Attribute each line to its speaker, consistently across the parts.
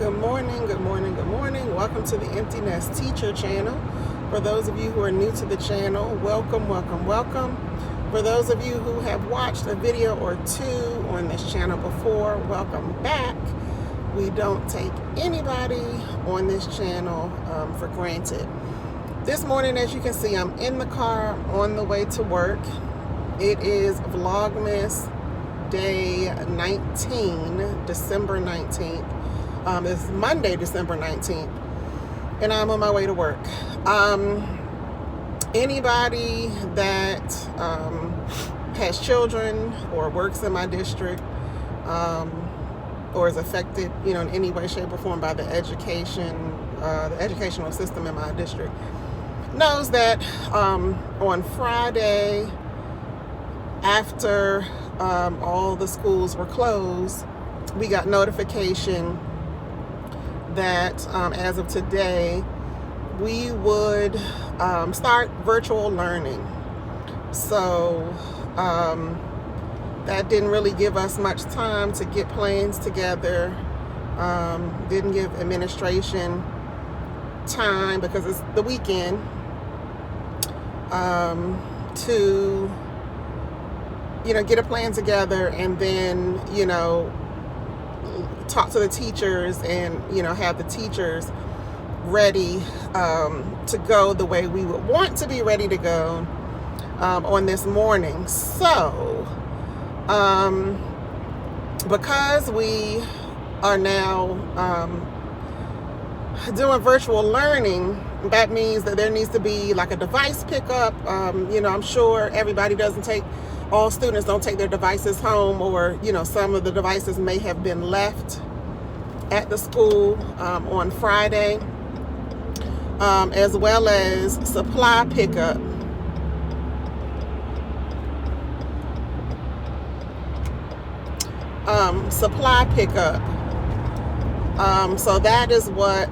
Speaker 1: Good morning, good morning, good morning. Welcome to the Empty Nest Teacher channel. For those of you who are new to the channel, welcome, welcome, welcome. For those of you who have watched a video or two on this channel before, welcome back. We don't take anybody on this channel for granted. This morning, as you can see, I'm in the car on the way to work. It is VLOGMAS day 19, December 19th. It's Monday, December 19th, and I'm on my way to work. Anybody that has children or works in my district or is affected, in any way, shape, or form by the educational system in my district knows that on Friday, after all the schools were closed, we got notification that as of today, we would start virtual learning. So that didn't really give us much time to get plans together. Didn't give administration time because it's the weekend to get a plan together and then talk to the teachers and have the teachers ready to go the way we would want to be ready to go on this morning. So because we are now doing virtual learning, that means that there needs to be like a device pickup. I'm sure all students don't take their devices home, or some of the devices may have been left at the school on Friday, as well as supply pickup. So that is what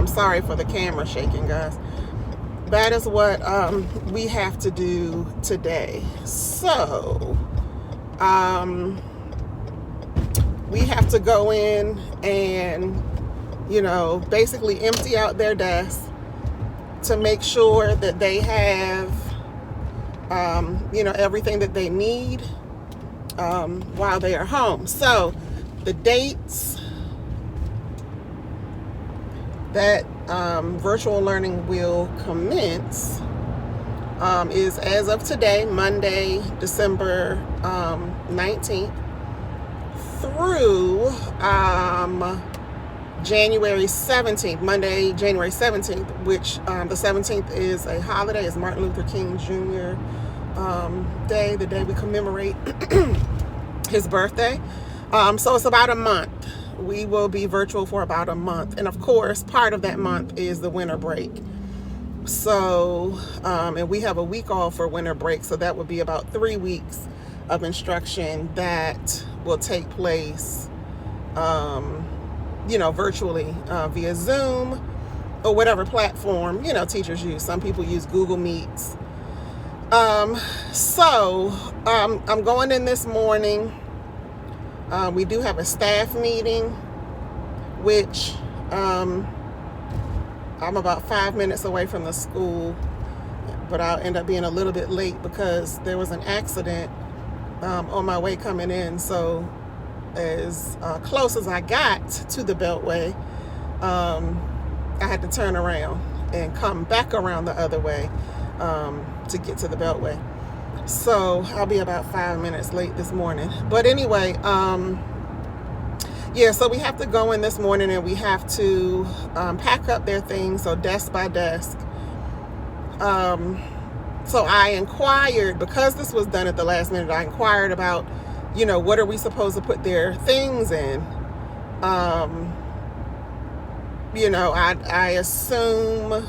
Speaker 1: sorry for the camera shaking, guys. That is what we have to do today. So we have to go in and basically empty out their desks to make sure that they have everything that they need while they are home. So the dates that virtual learning will commence is as of today, Monday, December 19th, through January 17th, Monday, January 17th, which the 17th is a holiday. It's Martin Luther King Jr. Day, the day we commemorate his birthday. So it's about a month. We will be virtual for about a month. And of course, part of that month is the winter break. So, and we have a week off for winter break. So that would be about 3 weeks of instruction that will take place, virtually via Zoom or whatever platform, teachers use. Some people use Google Meets. So I'm going in this morning. We do have a staff meeting, which I'm about 5 minutes away from the school, but I'll end up being a little bit late because there was an accident on my way coming in. So as close as I got to the Beltway, I had to turn around and come back around the other way to get to the Beltway. So I'll be about 5 minutes late this morning. But anyway, so we have to go in this morning and we have to pack up their things, so desk by desk. So I inquired, because this was done at the last minute, I inquired about, what are we supposed to put their things in? I assume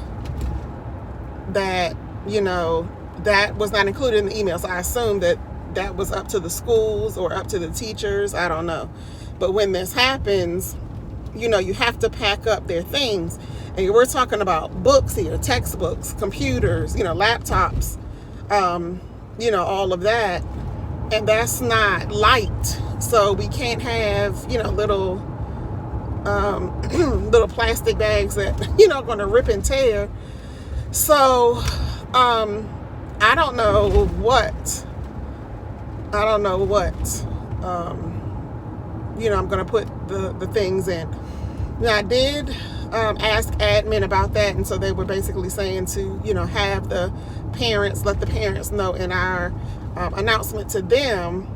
Speaker 1: that, that was not included in the email. So I assume that was up to the schools or up to the teachers. I don't know. But when this happens, you have to pack up their things. And we're talking about books here, textbooks, computers, laptops, all of that. And that's not light. So we can't have, little little plastic bags that, are going to rip and tear. So, I don't know what, I'm going to put the things in. Now, I did ask admin about that, and so they were basically saying to, have the parents, let the parents know in our announcement to them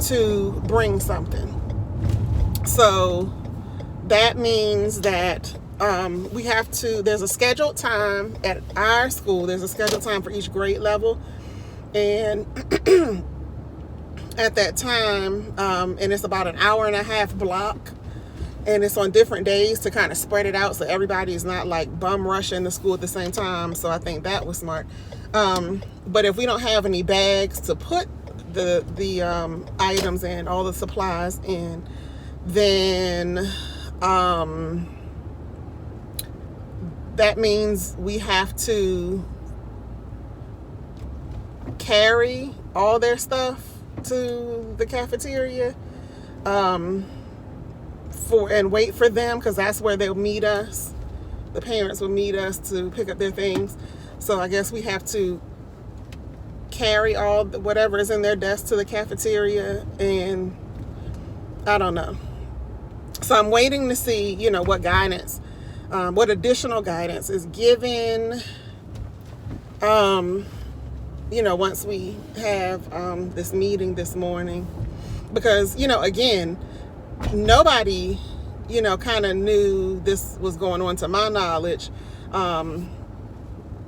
Speaker 1: to bring something. So that means that we have to, there's a scheduled time at our school, there's a scheduled time for each grade level, and at that time, and it's about an hour and a half block, and it's on different days to kind of spread it out so everybody is not like bum rushing the school at the same time. So I think that was smart. But if we don't have any bags to put the items and all the supplies in, then that means we have to carry all their stuff to the cafeteria and wait for them, because that's where they'll meet us. The parents will meet us to pick up their things. So I guess we have to carry all whatever is in their desk to the cafeteria, and I don't know. So I'm waiting to see, what guidance, what additional guidance is given, once we have this meeting this morning. Because, again, nobody, kind of knew this was going on, to my knowledge,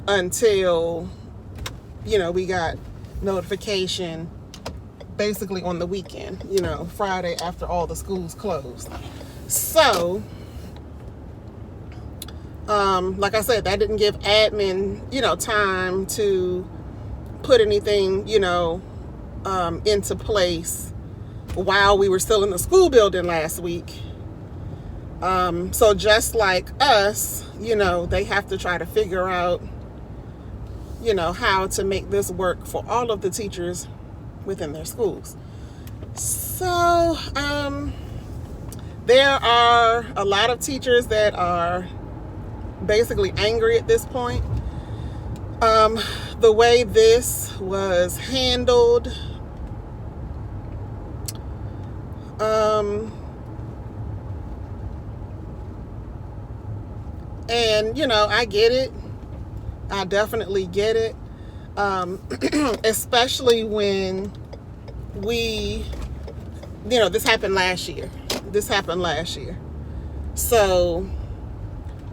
Speaker 1: until, we got notification basically on the weekend, Friday after all the schools closed. So, like I said, that didn't give admin, time to put anything, into place while we were still in the school building last week. So just like us, they have to try to figure out, how to make this work for all of the teachers within their schools. So, there are a lot of teachers that are basically angry at this point. The way this was handled, and I get it. I definitely get it. Especially when this happened last year. So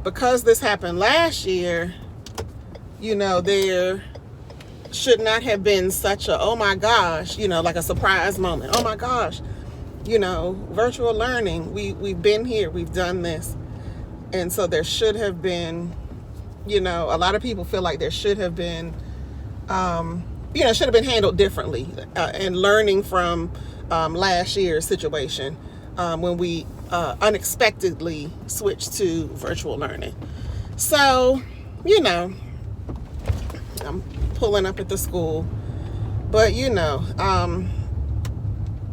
Speaker 1: because this happened last year, there should not have been such a, oh my gosh, like a surprise moment. Oh my gosh, virtual learning. We've been here, we've done this. And so there should have been, a lot of people feel like there should have been, should have been handled differently, and learning from last year's situation when we unexpectedly switched to virtual learning. So, I'm pulling up at the school, but it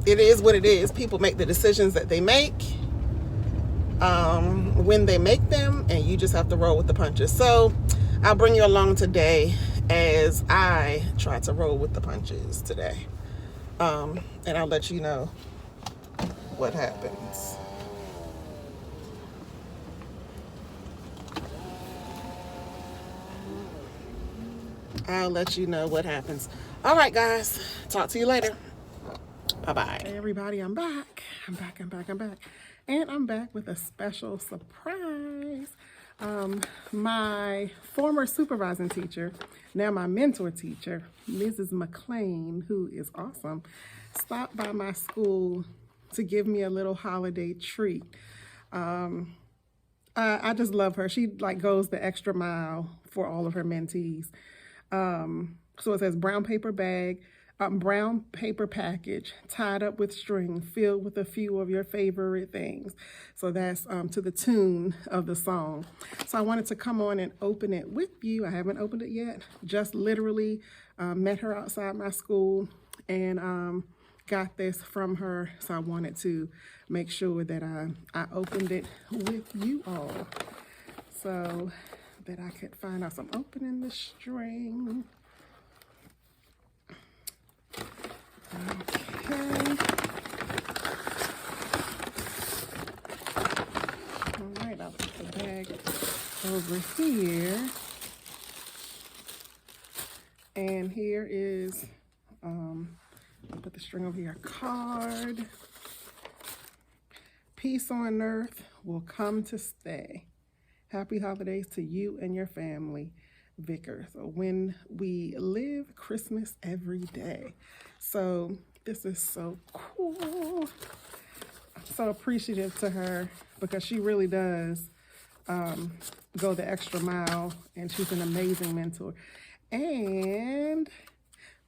Speaker 1: is what it is. People make the decisions that they make when they make them, and you just have to roll with the punches. So I'll bring you along today as I try to roll with the punches today, and I'll let you know what happens. All right, guys. Talk to you later. Bye-bye. Hey, everybody. I'm back. And I'm back with a special surprise. My former supervising teacher, now my mentor teacher, Mrs. McLean, who is awesome, stopped by my school to give me a little holiday treat. I just love her. She goes the extra mile for all of her mentees. So it says brown paper package tied up with string filled with a few of your favorite things. So that's to the tune of the song. So I wanted to come on and open it with you. I haven't opened it yet. Just literally met her outside my school, and got this from her, so I wanted to make sure that I opened it with you all so that I could find out. So I'm opening the string. Okay. All right, I'll put the bag over here. And here is, I'll put the string over here, a card. Peace on earth will come to stay. Happy holidays to you and your family, Vicar. So when we live Christmas every day. So this is so cool. I'm so appreciative to her because she really does go the extra mile, and she's an amazing mentor. And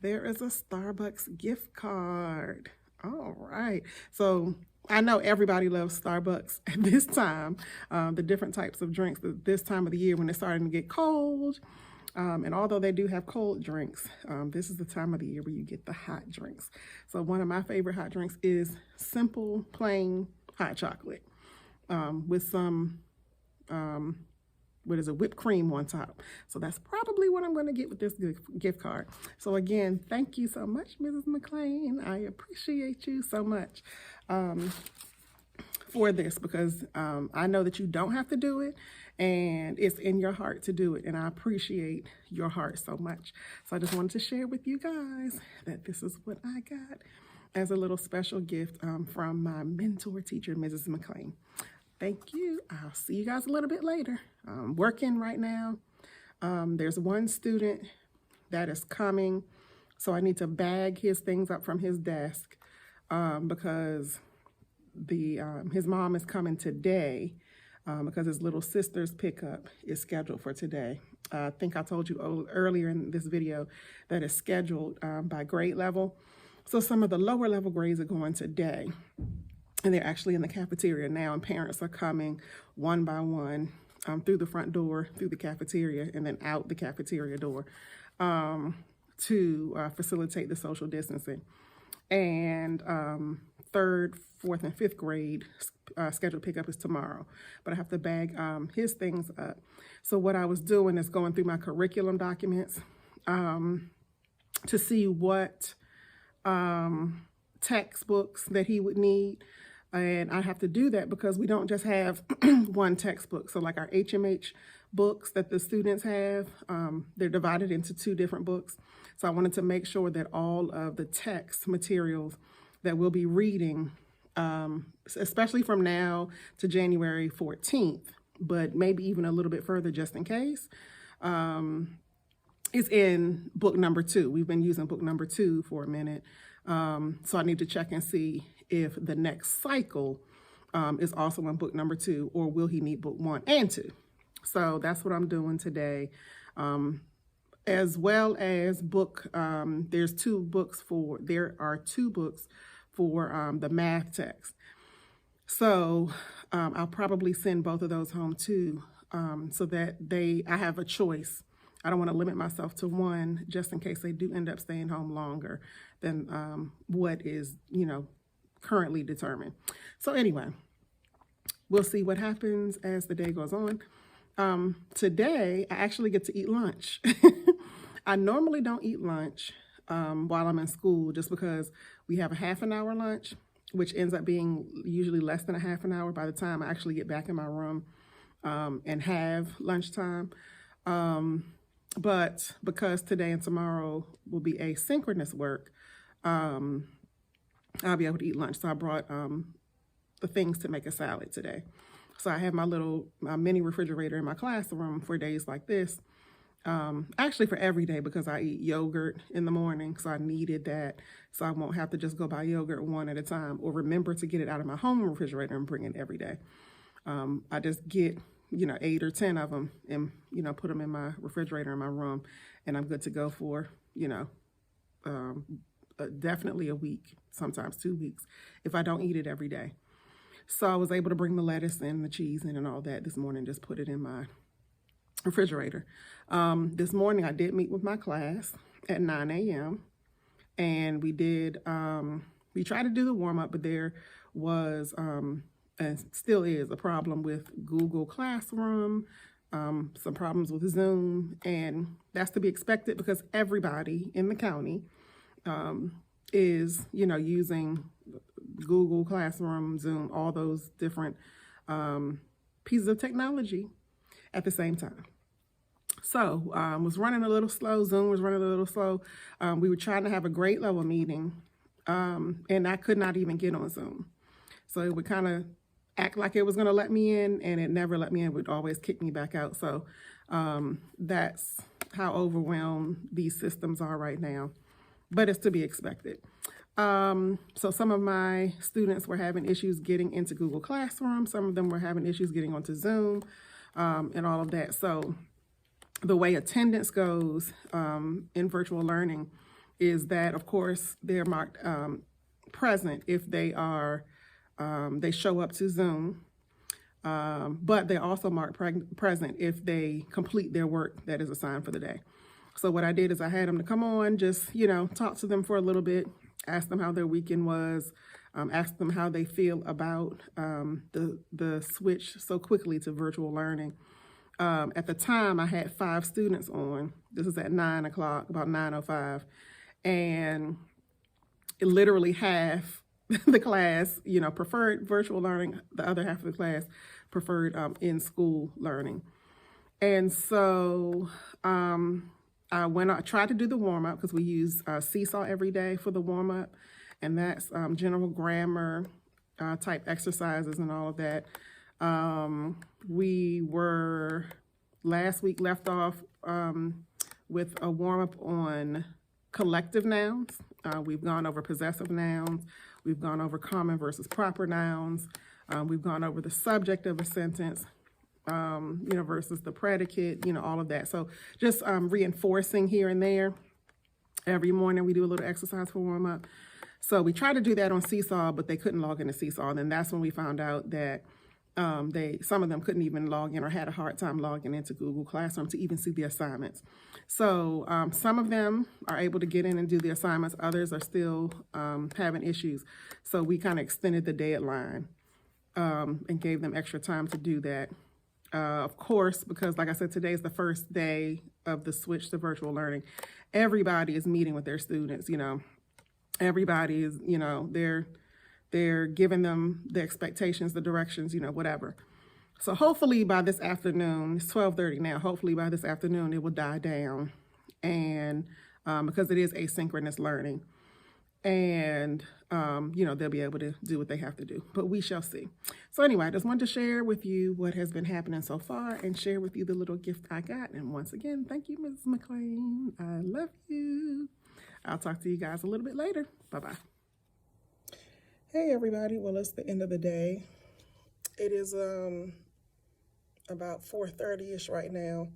Speaker 1: there is a Starbucks gift card. All right. So I know everybody loves Starbucks at this time, the different types of drinks this time of the year when it's starting to get cold. And although they do have cold drinks, this is the time of the year where you get the hot drinks. So one of my favorite hot drinks is simple, plain hot chocolate with some whipped cream on top. So that's probably what I'm going to get with this gift card. So again, thank you so much, Mrs. McLean. I appreciate you so much for this because I know that you don't have to do it and it's in your heart to do it. And I appreciate your heart so much. So I just wanted to share with you guys that this is what I got as a little special gift from my mentor teacher, Mrs. McLean. Thank you. I'll see you guys a little bit later. I'm working right now. There's one student that is coming, so I need to bag his things up from his desk because his mom is coming today because his little sister's pickup is scheduled for today. I think I told you earlier in this video that it's scheduled by grade level. So some of the lower level grades are going today. And they're actually in the cafeteria now, and parents are coming one by one through the front door, through the cafeteria, and then out the cafeteria door to facilitate the social distancing. And third, fourth, and fifth grade scheduled pickup is tomorrow, but I have to bag his things up. So what I was doing is going through my curriculum documents to see what textbooks that he would need. And I have to do that because we don't just have one textbook. So like our HMH books that the students have, they're divided into 2 different books. So I wanted to make sure that all of the text materials that we'll be reading, especially from now to January 14th, but maybe even a little bit further just in case, is in book number 2. We've been using book number 2 for a minute. So I need to check and see if the next cycle is also in book number 2, or will he need book 1 and 2. So that's what I'm doing today. As well as there are 2 books for the math text. So I'll probably send both of those home too, so that I have a choice. I don't want to limit myself to one just in case they do end up staying home longer than what is, currently determined. So anyway, we'll see what happens as the day goes on. Today, I actually get to eat lunch. I normally don't eat lunch while I'm in school just because we have a half an hour lunch, which ends up being usually less than a half an hour by the time I actually get back in my room and have lunchtime. But because today and tomorrow will be asynchronous work, I'll be able to eat lunch. So I brought the things to make a salad today. So I have my little mini refrigerator in my classroom for days like this. Actually for every day because I eat yogurt in the morning. So I needed that so I won't have to just go buy yogurt one at a time or remember to get it out of my home refrigerator and bring it every day. I just get 8 or 10 of them and, put them in my refrigerator in my room, and I'm good to go for, definitely a week, sometimes 2 weeks, if I don't eat it every day. So I was able to bring the lettuce and the cheese in and all that this morning, just put it in my refrigerator. This morning I did meet with my class at 9 a.m. and we did we tried to do the warm up, but there was, and still is, a problem with Google Classroom, some problems with Zoom, and that's to be expected because everybody in the county is, using Google Classroom, Zoom, all those different pieces of technology at the same time. So was running a little slow. Zoom was running a little slow. We were trying to have a grade level meeting, and I could not even get on Zoom. So it would kind of act like it was going to let me in, and it never let me in. It would always kick me back out. So that's how overwhelmed these systems are right now. But it's to be expected. So some of my students were having issues getting into Google Classroom. Some of them were having issues getting onto Zoom, and all of that. So the way attendance goes in virtual learning is that, of course, they're marked present if they are, they show up to Zoom, but they're also marked present if they complete their work that is assigned for the day. So what I did is I had them to come on, just, talk to them for a little bit, ask them how their weekend was, ask them how they feel about the switch so quickly to virtual learning. At the time, I had 5 students on. This is at 9 o'clock, about 9:05, and literally half the class, preferred virtual learning. The other half of the class preferred in-school learning. And so I tried to do the warm-up because we use Seesaw every day for the warm-up, and that's general grammar type exercises and all of that. We were last week left off with a warm-up on collective nouns. We've gone over possessive nouns. We've gone over common versus proper nouns. We've gone over the subject of a sentence, versus the predicate, all of that. So just reinforcing here and there. Every morning we do a little exercise for warm-up. So we tried to do that on Seesaw, but they couldn't log into Seesaw. And then that's when we found out that some of them couldn't even log in or had a hard time logging into Google Classroom to even see the assignments. So some of them are able to get in and do the assignments. Others are still having issues. So we kind of extended the deadline and gave them extra time to do that. Of course, because like I said, today is the first day of the switch to virtual learning. Everybody is meeting with their students, Everybody is, they're giving them the expectations, the directions, whatever. So hopefully by this afternoon, it's 12:30 now, hopefully by this afternoon it will die down, and because it is asynchronous learning, and they'll be able to do what they have to do, but we shall see. So anyway, I just wanted to share with you what has been happening so far and share with you the little gift I got. And once again, thank you, Ms. McLean. I love you. I'll talk to you guys a little bit later. Bye-bye. Hey everybody, well, it's the end of the day. It is about 4:30ish right now,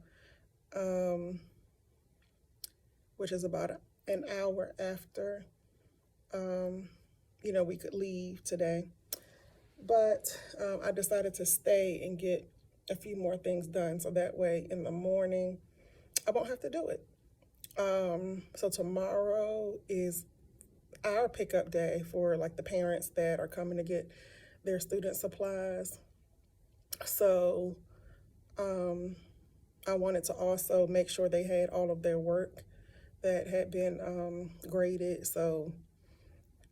Speaker 1: which is about an hour after we could leave today. But I decided to stay and get a few more things done, so that way in the morning I won't have to do it. So tomorrow is our pickup day for like the parents that are coming to get their student supplies. So I wanted to also make sure they had all of their work that had been graded. So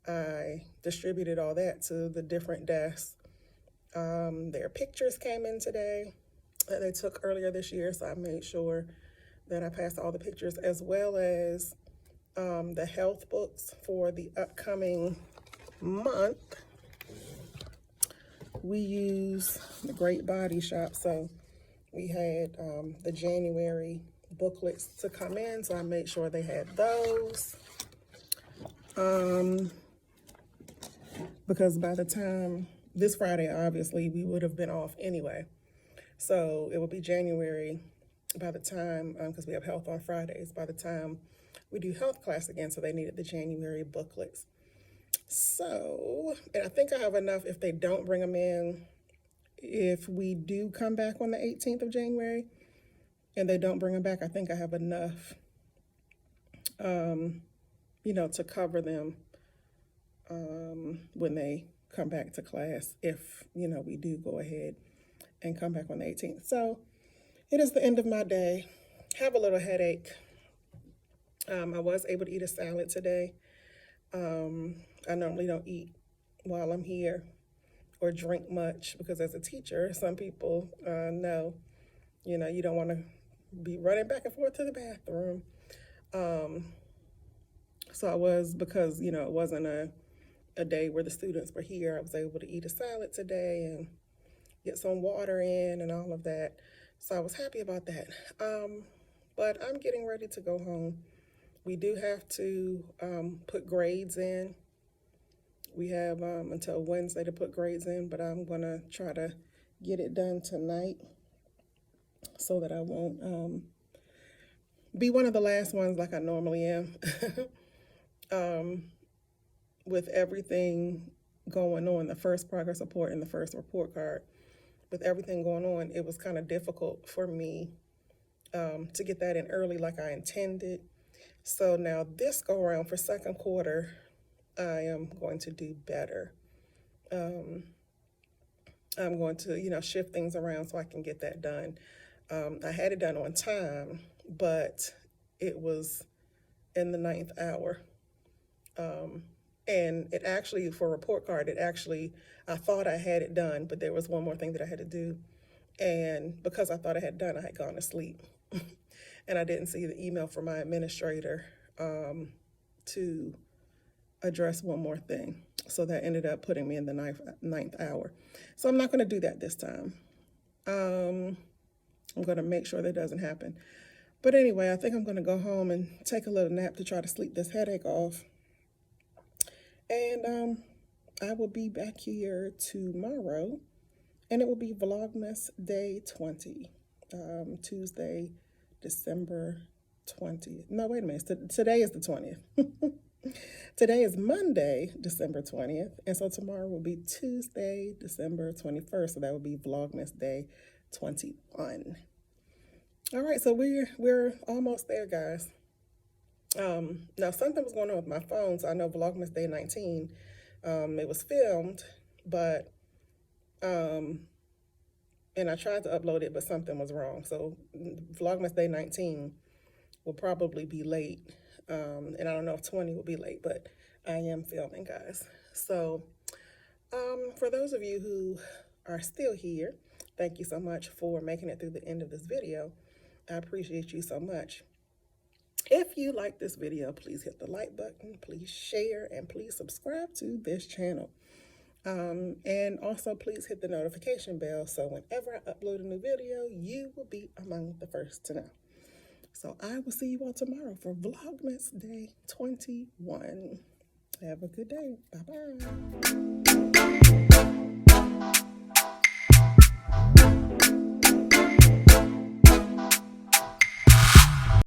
Speaker 1: I distributed all that to the different desks. Their pictures came in today that they took earlier this year, so I made sure that I passed all the pictures, as well as the health books for the upcoming month. We use the Great Body Shop, so we had the January booklets to come in, so I made sure they had those. Because by the time, this Friday, obviously, we would have been off anyway. So it will be January by the time, because we have health on Fridays, by the time we do health class again, so they needed the January booklets. So, and I think I have enough if they don't bring them in. If we do come back on the 18th of January and they don't bring them back, I think I have enough, to cover them when they come back to class, if, you know, we do go ahead and come back on the 18th. So it is the end of my day. Have a little headache. I was able to eat a salad today. I normally don't eat while I'm here or drink much because as a teacher, some people know, you know, you don't want to be running back and forth to the bathroom. So I was, because, you know, it wasn't a day where the students were here, I was able to eat a salad today and get some water in and all of that. So I was happy about that. But I'm getting ready to go home. We do have to put grades in. We have until Wednesday to put grades in, but I'm gonna try to get it done tonight so that I won't be one of the last ones like I normally am. With everything going on, the first progress report and the first report card, with everything going on, it was kind of difficult for me to get that in early like I intended. So now this go around for second quarter, I am going to do better. I'm going to, you know, shift things around so I can get that done. I had it done on time, but it was in the 9th hour. And it actually, for report card, it actually, I thought I had it done, but there was one more thing that I had to do. And because I thought I had done, I had gone to sleep. And I didn't see the email from my administrator to address one more thing. So that ended up putting me in the 9th hour. So I'm not going to do that this time. I'm going to make sure that doesn't happen. But anyway, I think I'm going to go home and take a little nap to try to sleep this headache off. And I will be back here tomorrow, and it will be Vlogmas Day 20, Tuesday, December 20th. No, wait a minute. Today is the 20th. Today is Monday, December 20th, and so tomorrow will be Tuesday, December 21st, so that will be Vlogmas Day 21. All right, so we're almost there, guys. Now something was going on with my phone, so I know Vlogmas Day 19, it was filmed, but, and I tried to upload it, but something was wrong. So Vlogmas Day 19 will probably be late, and I don't know if 20 will be late, but I am filming, guys. So, for those of you who are still here, thank you so much for making it through the end of this video. I appreciate you so much. If you like this video, please hit the like button, please share, and please subscribe to this channel. And also please hit the notification bell so whenever I upload a new video, you will be among the first to know. So I will see you all tomorrow for Vlogmas Day 21. Have a good day. Bye-bye.